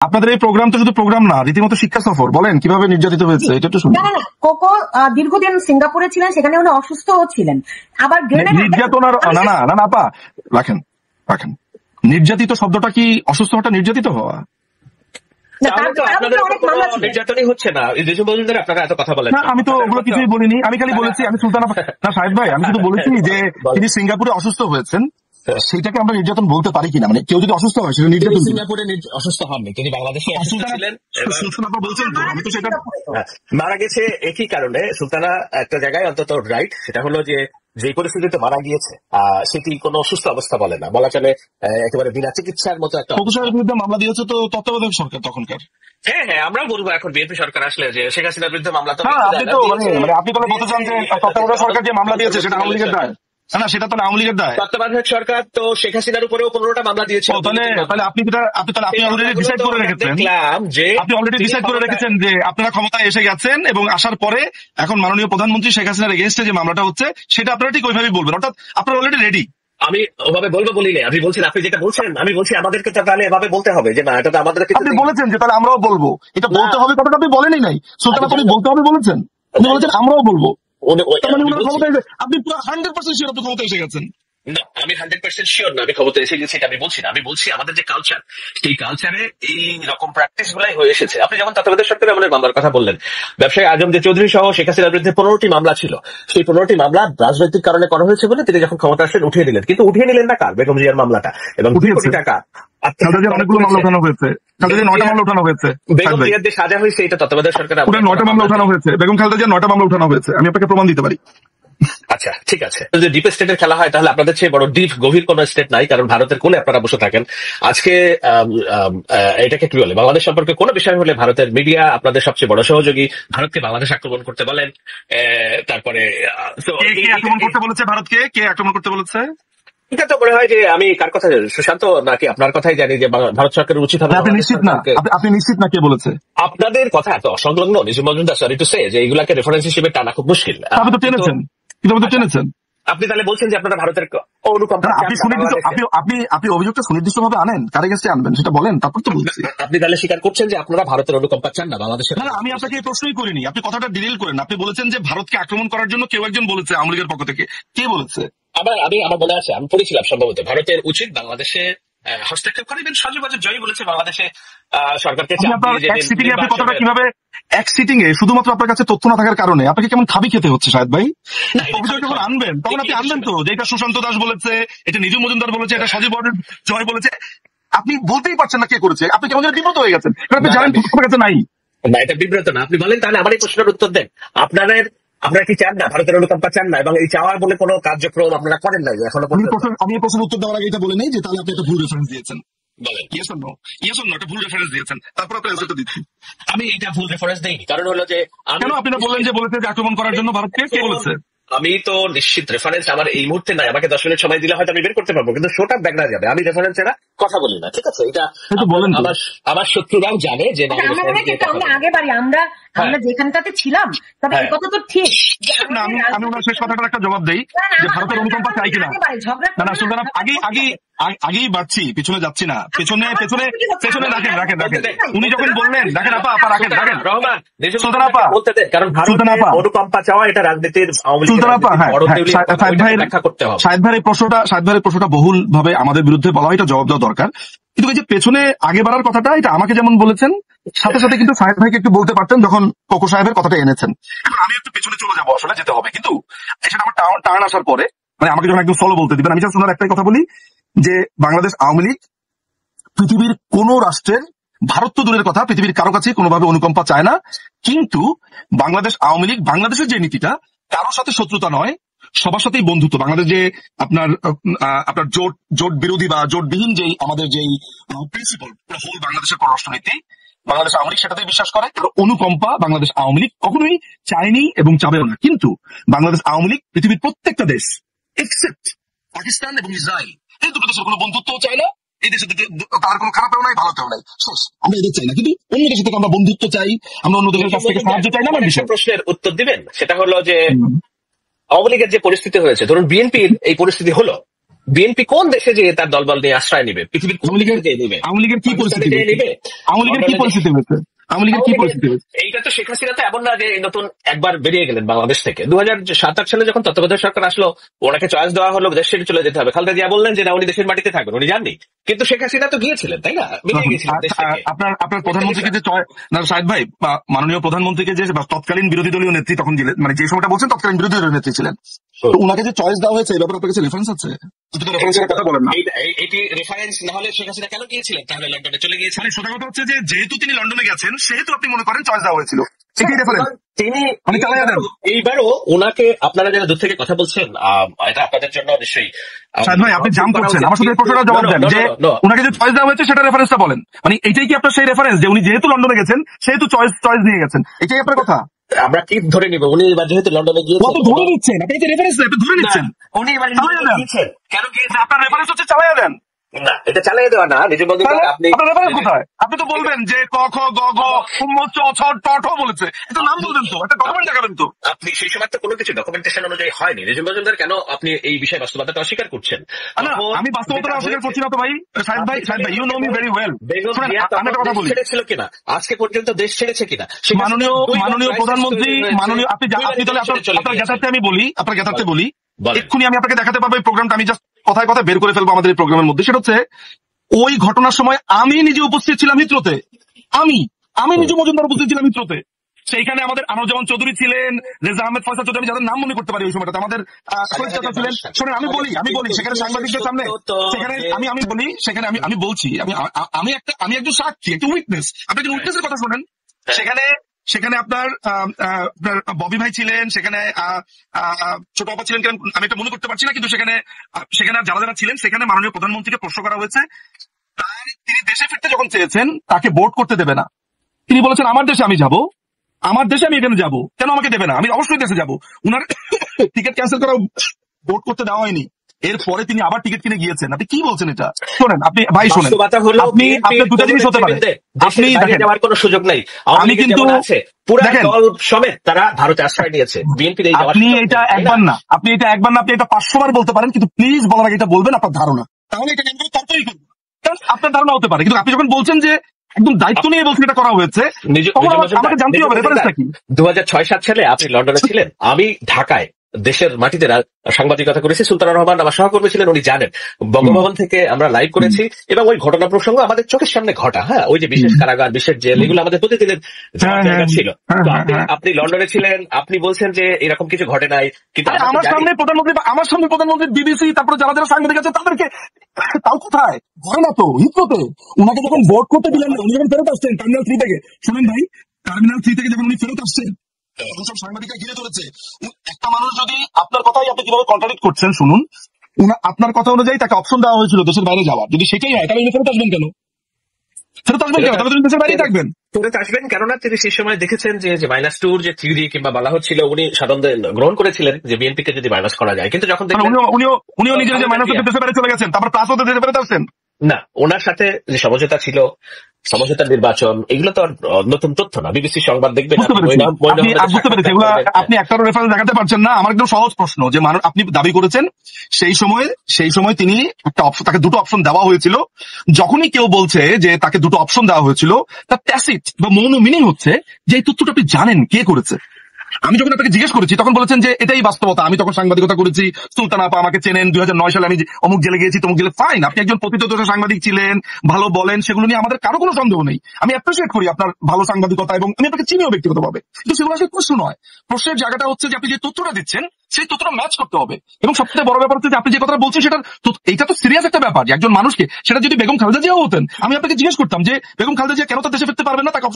আপনাদের এই প্রোগ্রাম তো শুধু প্রোগ্রাম না, রীতিমতো শিক্ষা সফর। বলেন কিভাবে নির্যাতিত হয়েছে এটা একটু শুনুন। না না না, কোকো দীর্ঘদিন সিঙ্গাপুরে ছিলেন, সেখানে উনি অসুস্থও ছিলেন। আবার নির্যাতনার না না না না আপা রাখেন রাখেন, নির্যাতিত শব্দটা কি অসুস্থ হওয়াটা নির্যাতিত হওয়া? নির্যাতনই হচ্ছে না, আপনারা এত কথা বলেন। না আমি তো ওগুলো কিছুই বলিনি, আমি খালি বলেছি আমি সুলতানা না সাহেব ভাই, আমি শুধু বলেছি যে তিনি সিঙ্গাপুরে অসুস্থ হয়েছেন, সেটাকে আমরা নির্যাতন বলতে পারি কিনা। মানে কেউ যদি অসুস্থ হয় সেটা নির্যাতন। সিঙ্গাপুরে অসুস্থ হননি, তিনি বাংলাদেশে ছিলেন, বলছেন তো, আমি তো সেটা মারা গেছে একই কারণে। সুলতানা একটা জায়গায় অন্তত রাইট, সেটা হলো যে যে পরিস্থিতিতে মারা গিয়েছে সেটি কোনো সুস্থ অবস্থা বলে না, বলা চলে একেবারে বিনা চিকিৎসার মতো একটা। প্রকৌশলের বিরুদ্ধে মামলা দিয়েছে তো তত্ত্বাবধায়ক সরকার তখনকার। হ্যাঁ হ্যাঁ, আমরাও বলবো এখন বিএনপি সরকার আসলে যে শেখ হাসিনার বিরুদ্ধে মামলা তো আপনি তাহলে বলতে চান যে তত্ত্বাবধায়ক সরকার যে মামলা দিয়েছে সেটা আওয়ামী লীগের দায়? না সেটা তো আওয়ামী লীগের দায়। তত্ত্বাবধায়ক সরকার তো শেখ হাসিনার উপরেও 15টা মামলা দিয়েছে। তাহলে আপনি অলরেডি ডিসাইড করে রেখেছেন যে আপনি অলরেডি ডিসাইড করে রেখেছেন যে আপনারা ক্ষমতায় এসে গেছেন এবং আসার পরে এখন মাননীয় প্রধানমন্ত্রী শেখ হাসিনার এগেইনস্টে যে মামলাটা হচ্ছে সেটা আপনারা ঠিক ওইভাবেই বলবেন, অর্থাৎ আপনারা অলরেডি রেডি। আমি ওভাবে বলবো বলি না, আপনি বলছেন, আপনি যেটা বলছেন আমি বলছি আমাদেরকে তাহলে এভাবে বলতে হবে যে না, এটা তো আমাদেরকে। আপনি বলেছেন যে তাহলে আমরাও বলবো, এটা বলতে হবে কথাটা আপনি বলেনই নাই। সুলতানা আপনি বলতে হবে বলেছেন, আপনি বলেছেন আমরাও বলবো। আপনি পুরো 100% শিওর আপনি ক্ষমতা এসে গেছেন? না, আমি 100% শিওর না আমি ক্ষমতা এসে গেছি, এটা আমি বলছি না। আমি বলছি আমাদের যে কালচার, সেই কালচারে এই রকম প্র্যাকটিস গুলাই হয়ে এসেছে। আপনি যেমন তত্ত্বাবধায়ক সরকারের আমাদের মামলার কথা বললেন, ব্যবসায়ী আজম যে চৌধুরী সহ শেখ হাসিনার বিরুদ্ধে 15টি মামলা ছিল, সেই 15টি মামলা রাজনৈতিক কারণে করা হয়েছে বলে তিনি যখন ক্ষমতা আসলেন উঠিয়ে দিলেন। কিন্তু উঠিয়ে নিলেন না কার? বেগম জিয়ার মামলাটা, এবং 2 কোটি টাকা অনেকগুলো মামলা উঠানো হয়েছে, 9টা মামলা উঠানো হয়েছে। বেগম জিয়ার যে সাজা হয়েছে এটা তত্ত্বাবধায়ক সরকার 9টা মামলা উঠানো হয়েছে, বেগম খালেদা জিয়ার 9টা মামলা উঠানো হয়েছে, আমি আপনাকে প্রমাণ দিতে পারি। আচ্ছা ঠিক আছে, যদি ডিপ স্টেটের খেলা হয় তাহলে আপনাদের চেয়ে বড় ডিপ গভীর কোন স্টেট নাই, কারণ ভারতের কোলে আপনারা বসে থাকেন। আজকে এটাকে কি বলে, বাংলাদেশ সম্পর্কে কোনো বিষয় হলে ভারতের মিডিয়া আপনাদের সবচেয়ে বড় সহযোগী। ভারতকে বাংলাদেশ আক্রমণ করতে বলেন, তারপরে আক্রমণ করতে বলেছে ভারতকে, কে আক্রমণ করতে বলেছে? এটা তো মনে হয় যে আমি কার কথা, সুশান্ত নাকি আপনার কথাই জানি যে ভারত সরকারের উচিত হবে। আপনি নিশ্চিত না? আপনি নিশ্চিত না কে বলেছে? আপনাদের কথা এত অসংলগ্ন Nijum Majumdar, sorry to say, যে এইগুলাকে রেফারেন্স হিসেবে টানা খুব মুশকিল। আপনি তো টেনেছেন, টেনেছেন। আপনি তাহলে বলছেন যে আপনারা ভারতের অনুকম্পা, আপনি অভিযোগটা সুনির্দিষ্ট ভাবে আনেন, কার এগেইনস্টে আনবেন সেটা বলেন, তারপর তো বলছি। আপনি তাহলে স্বীকার করছেন যে আপনারা ভারতের অনুকম্পা চান না বাংলাদেশের? না আমি আপনাকে এই প্রশ্নই করিনি, আপনি কথাটা ডিরেল করেন। আপনি বলেছেন যে ভারতকে আক্রমণ করার জন্য কেউ একজন বলেছে আওয়ামী লীগের পক্ষ থেকে, কে বলেছে? আমার মনে আছে, আমি পড়েছিলাম সম্ভবত, ভারতের উচিত বাংলাদেশে হস্তক্ষেপ করে। সজীব জয়ী বলেছে বাংলাদেশে সরকারকে কথাটা কিভাবে এক সিটিং এ শুধুমাত্র আপনার কাছে তথ্য না থাকার কারণে আপনাকে কেমন খাবি খেতে হচ্ছে শাহেদ ভাই? অভিযোগ যখন আনবেন তখন আপনি আনবেন তো যে এটা সুশান্ত দাস বলেছে, এটা নিজুম মজুমদার বলেছে, এটা সজীব জয় বলেছে। আপনি বলতেই পারছেন না কে করেছে, আপনি কেমন বিব্রত হয়ে গেছেন, আপনি জানেন আপনার কাছে নাই। না এটা বিব্রত না, আপনি বলেন তাহলে আমার এই প্রশ্নের উত্তর দেন। আপনারা কি চান না, ভারতের অনুকম্পা চান না, এবং এই চাওয়ার বলে কোনো কার্যক্রম আপনারা করেন নাই এখনো পর্যন্ত? আমি এই প্রশ্নের উত্তর দেওয়ার আগে এটা বলে নেই যে তাহলে আপনি একটা ভুল রেফারেন্স দিয়েছেন। বলেন yes or no? Yes or no, একটা ভুল রেফারেন্স দিয়েছেন, তারপর আপনি অ্যান্সারটা দিচ্ছি। আমি এটা ভুল রেফারেন্স দেইনি, কারণ হলো যে কেন আপনি বললেন যে বলেছে যে আক্রমণ করার জন্য ভারতকে, কে বলেছে? আমি তো নিশ্চিত রেফারেন্স আমার এই মুহূর্তে নাই, আমাকে 10 মিনিট সময় দিলে হয়তো আমি বের করতে পারবো, কিন্তু শোটা ব্যাগড়া যাবে। আমি রেফারেন্স ছাড়া কথা বলি না, ঠিক আছে? এটা আমার শত্রুরাও জানে যে আমরা যেখানটাতে ছিলাম, তবে এই কথা তো ঠিক। আমি ওনার শেষ কথাটার একটা জবাব দেই যে ভারতের অনুকম্পা চাই কিনা। না সুলতানা, আগেই বাড়ছি, পিছনে যাচ্ছি না। পেছনে রাখেন। উনি যখন বললেন, রাখেন আপা রাখেন রহমান সুলতানা আপা বলতে দেন, কারণ ভারতের অনুকম্পা চাওয়া এটা রাজনীতির শাহেদ ভাইয়ের প্রশ্নটা বহুল ভাবে আমাদের বিরুদ্ধে বলা হয়, এটা জবাব দেওয়া দরকার। কিন্তু এই যে পেছনে আগে বাড়ার কথাটা, এটা আমাকে যেমন বলেছেন, সাথে সাথে কিন্তু শাহেদ ভাইকে একটু বলতে পারতেন যখন কোকো সাহেবের কথাটা এনেছেন। আমি একটু পেছনে চলে যাবো, আসলে যেতে হবে, কিন্তু সেটা আমার টার্ন আসার পরে, মানে আমাকে যখন একদম সলো বলতে দিবেন, আমি জাস্ট একটাই কথা বলি যে বাংলাদেশ আওয়ামী লীগ পৃথিবীর কোন রাষ্ট্রের, ভারত তো দূরের কথা, পৃথিবীর কারো কাছে কোনোভাবে অনুকম্পা চায় না। কিন্তু বাংলাদেশ আওয়ামী লীগ, বাংলাদেশের যে নীতিটা, কারোর সাথে শত্রুতা নয়, সবার সাথেই বন্ধুত্ব। বাংলাদেশ যে আপনার জোট বিরোধী বা জোটবিহীন যেই আমাদের যেই প্রিন্সিপাল হোল বাংলাদেশের পররাষ্ট্রনীতি, বাংলাদেশ আওয়ামী লীগ সেটাতেই বিশ্বাস করে। অনুকম্পা বাংলাদেশ আওয়ামী লীগ কখনোই চায়নি এবং চাবেও না। কিন্তু বাংলাদেশ আওয়ামী লীগ পৃথিবীর প্রত্যেকটা দেশ এক্সেপ্ট পাকিস্তান এবং ইসরায়েল, এই দুটো দেশের কোনো বন্ধুত্বও চায় না। এই দেশের তার কোনো খারাপও নাই, ভালোতেও নাই, আমরা এদের চাই না। কিন্তু অন্য দেশের থেকে আমরা বন্ধুত্ব চাই, আমরা অন্য দেশের কাছ থেকে সাহায্য চাই না। আমার বিষয় প্রশ্নের উত্তর দিবেন, সেটা হলো যে আওয়ামী লীগের যে পরিস্থিতি হয়েছে, ধরুন বিএনপির এই পরিস্থিতি হলো, বিএনপি কোন দেশে যে তার দলবল নিয়ে আশ্রয় নিবে? পৃথিবীর কোন আওয়ামী লীগের দেশে নিবে? আওয়ামী লীগের কি পাকিস্তানে পরিস্থিতি যেয়ে হয়েছে? নিবে? আওয়ামী লীগের কি লন্ডনে পরিস্থিতি হয়েছে? আওয়ামী লীগের কি পরিস্থিতি হয়েছে? এইটা তো শেখ হাসিনা তো এমন না যে এই নতুন একবার বেরিয়ে গেলেন বাংলাদেশ থেকে। 2007-8 সালে যখন তত্ত্বাবধায়ক সরকার আসলো, ওনাকে চয়েস দেওয়া হলো দেশ ছেড়ে চলে যেতে হবে। খালেদা জিয়া বললেন যে না, উনি দেশের মাটিতে থাকবেন, উনি যাননি। কিন্তু শেখ হাসিনা তো গিয়েছিলেন, তাই না? বেরিয়ে গেছিলেন দেশ থেকে। আপনার প্রধানমন্ত্রীকে যে না শাহেদ ভাই, মাননীয় প্রধানমন্ত্রীকে যে তৎকালীন বিরোধী দলীয় নেত্রী তখন ছিলেন, মানে যে সময়টা বলছেন তৎকালীন বিরোধী দলীয় নেত্রী ছিলেন, তো উনাকে যে চয়েস দেওয়া হয়েছে এই ব্যাপারে আপনার কাছে রেফারেন্স আছে? রেফারেন্সের কথা বলেন না। এটি রেফারেন্স না হলে শেখ হাসিনা কেন গিয়েছিলেন? তাহলে লন্ডনে চলে গিয়েছিলেন। মানে সোজা কথা হচ্ছে যে যেহেতু তিনি লন্ডনে গেছেন সেহেতু আপনি মনে করেন চয়েস দেওয়া হয়েছিল, এটাই রেফারেন্স। তিনি মানে চালাইয়া দেন। এইবারও ওনাকে, আপনারা যারা দূর থেকে কথা বলছেন, এটা আপনাদের জন্য নিশ্চয়ই শাহেদ ভাই আপনি জাম করছেন, আমার সাথে প্রশ্নটা জবাব দেন যে উনাকে যে চয়েস দেওয়া হয়েছে সেটা রেফারেন্সটা বলেন। মানে এটাই কি আপনার সেই রেফারেন্স যে উনি যেহেতু লন্ডনে গেছেন সেহেতু চয়েস নিয়ে গেছেন, এটাই আপনার কথা? আমরা কি ধরে নিব উনি এবার যেহেতু লন্ডনে গিয়েছেন? ধরে নিচ্ছেন আপনি, রেফারেন্স আপনি ধরে নিচ্ছেন। উনি এবার গিয়েছেন, কেন গিয়েছেন? আপনার রেফারেন্স হচ্ছে চালাইয়া দেন। না, এটা চালিয়ে দেওয়া না। নিজের মধ্যে আপনি আপনার রেফারেন্স কোথায়? আপনি তো বলবেন যে ক খ গ ঘ চ ছ ট ঠ বলেছে, এটা নাম বলবেন তো, একটা ডকুমেন্ট দেখাবেন তো। আপনি সেই সময় তো কোনো কিছু ডকুমেন্টেশন অনুযায়ী হয়নি। রেজিম মজুমদার কেন আপনি এই বিষয়ে বাস্তবতাটা অস্বীকার করছেন? আমি বাস্তবতা অস্বীকার করছি না তো ভাই। শাহেদ ভাই you know me very well. আমি একটা কথা বলি, ছেড়েছিল কিনা, আজকে পর্যন্ত দেশ ছেড়েছে কিনা? মাননীয় প্রধানমন্ত্রী, আপনি তাহলে আপনার জ্ঞাতার্থে আমি বলি, আপনার জ্ঞাতার্থে বলি, এক্ষুনি আমি আপনাকে দেখাতে পারবো এই প্রোগ্রামটা। আমি জাস্ট কথায় কথা বের করে ফেলবো আমাদের এই প্রোগ্রামের মধ্যে। সেটা হচ্ছে ওই ঘটনার সময় আমি নিজে উপস্থিত ছিলাম হিথ্রোতে। আমি নিজে মজুমদার উপস্থিত ছিলাম হিথ্রোতে। সেইখানে আমাদের আনোয়ারুজ্জামান চৌধুরী ছিলেন, রেজা আহমেদ ফয়সাল চৌধুরী, যাদের নাম মনে করতে পারি ওই সময়টাতে, আমাদের ছিলেন। শোনেন আমি বলি সেখানে সাংবাদিকদের সামনে, সেখানে আমি বলছি, আমি একজন সাক্ষী, একজন উইটনেস। আপনি একজন উইটনেসের কথা শোনেন। সেখানে আপনার ববি ভাই ছিলেন, সেখানে ছোট আপা ছিলেন, আমি এটা মনে করতে পারছি না, কিন্তু সেখানে যারা ছিলেন, সেখানে মাননীয় প্রধানমন্ত্রীকে প্রশ্ন করা হয়েছে, তিনি দেশে ফিরতে যখন চেয়েছেন তাকে ভোট করতে দেবে না। তিনি বলেছেন আমার দেশে আমি যাব, আমার দেশে আমি এখানে যাব, কেন আমাকে দেবে না? আমি অবশ্যই দেশে যাব। উনার টিকিট ক্যান্সেল করা, ভোট করতে দেওয়া হয়নি। এরপরে তিনি আবার টিকিট কিনে গিয়েছেন। আপনি কি বলছেন এটা? শোনেন আপনি ভাই, শোনেন, আপনি দুটো জিনিস হতে পারে। আপনি দেখেন যাওয়ার কোনো সুযোগ নাই। আমি কিন্তু পুরো দল সমেত তারা ভারতে আশ্রয় নিয়েছে। বিএনপির এই আপনি এটা একবার না, আপনি এটা 500 বার বলতে পারেন, কিন্তু প্লিজ বলার আগে এটা বলবেন আপনার ধারণা, তাহলে এটা কিন্তু তর্কই করবো। কারণ আপনার ধারণা হতে পারে, কিন্তু আপনি যখন বলছেন যে একদম দায়িত্ব নিয়ে বলছেন এটা করা হয়েছে, আমাকে জানতে হবে রেফারেন্সটা কি। 2006-7 সালে আপনি লন্ডনে ছিলেন, আমি ঢাকায় দেশের মাটিতে সাংবাদিকতা করেছি। সুলতান রহমান আমার সহকর্মী ছিলেন, উনি জানেন। বঙ্গভবন থেকে আমরা লাইভ করেছি এবং ওই ঘটনা প্রসঙ্গ আমাদের চোখের সামনে ঘটা। হ্যাঁ, ওই যে বিশেষ কারাগার, বিশেষ জেল, এগুলো আমাদের প্রতিদিনের জায়গা ছিল। আপনি লন্ডনে ছিলেন, আপনি বলছেন যে এরকম কিছু ঘটে নাই, কিন্তু আমার সামনে প্রধানমন্ত্রী বিবিসি, তারপরে যারা সাংবাদিক আছে তাদেরকে, তাও কোথায় ঘরে না তো, হিথ্রোতে। উনাকে যখন ভোট করতে দিলেন, উনি যখন ফেরত আসছেন টার্মিনাল 3 থেকে, শুনেন ভাই, টার্মিনাল 3 থেকে যখন উনি ফেরত আসছেন, সব সাংবাদিকরা ঘিরে ধরেছে। একটা মানুষ যদি আপনার কথাই আপনি কিভাবে কন্ট্রাডিক্ট করছেন শুনুন, আপনার কথা অনুযায়ী তাকে অপশন দেওয়া হয়েছিল দেশের বাইরে যাওয়ার। যদি সেটাই হয় তাহলে উনি ফেরত আসবেন কেন? তাহলে তিনি দেশের বাইরেই থাকবেন। ফেরত আসবেন কেননা তিনি সেই সময় দেখেছেন যে -2 যে থিওরি কিংবা বলা হচ্ছিল, উনি সাধারণত গ্রহণ করেছিলেন যে বিএনপিকে যদি মাইনাস করা যায়। কিন্তু যখন উনিও নিজের যে মাইনাস দেশের বাইরে চলে গেছেন, তারপর প্লাস হতে দেশের বাইরে আসছেন না, ওনার সাথে যে সমঝোতা ছিল, সমঝোতার নির্বাচন, এগুলো তো নতুন তথ্য না। বিবিসি সংবাদ দেখবেন, আপনি একটারও রেফারেন্স দেখাতে পারছেন না। আমার একদম সহজ প্রশ্ন যে আপনি দাবি করেছেন সেই সময় তিনি তাকে দুটো অপশন দেওয়া হয়েছিল। যখনই কেউ বলছে যে তাকে দুটো অপশন দেওয়া হয়েছিল, তার ট্যাসিট বা মৌন মিনিং হচ্ছে যে এই তথ্যটা আপনি জানেন কে করেছে। আমি যখন আপনাকে জিজ্ঞেস করেছি তখন বলেছেন যে এটাই বাস্তবতা, আমি তখন সাংবাদিকতা করেছি, সুলতান আপা আমাকে চেনেন, 2009 সালে আমি অমুক জেলে গিয়েছি, তমুক জেলে। ফাইন, আপনি একজন প্রকৃতদর্শী সাংবাদিক ছিলেন, ভালো বলেন, সেগুলো নিয়ে আমাদের কারো কোনো সন্দেহ নেই। আমি অ্যাপ্রিসিয়েট করি আপনার ভালো সাংবাদিকতা এবং আমি আপনাকে চিনিও ব্যক্তিগতভাবে, কিন্তু সেগুলো আসলে প্রশ্ন নয়। প্রশ্নের জায়গাটা হচ্ছে যে আপনি যে তথ্যটা দিচ্ছেন সেই তথ্যটা ম্যাচ করতে হবে। এবং সবচেয়ে বড় ব্যাপার হচ্ছে যে আপনি যে কথা বলছেন এটা তো সিরিয়াস একটা ব্যাপার যে একজন মানুষকে, সেটা যদি বেগম খালেদা জিয়াও হতেন, আমি আপনাকে জিজ্ঞেস করতাম যে বেগম খালেদা জিয়া কেন তার দেশে ফিরতে পারবেন না, তাকে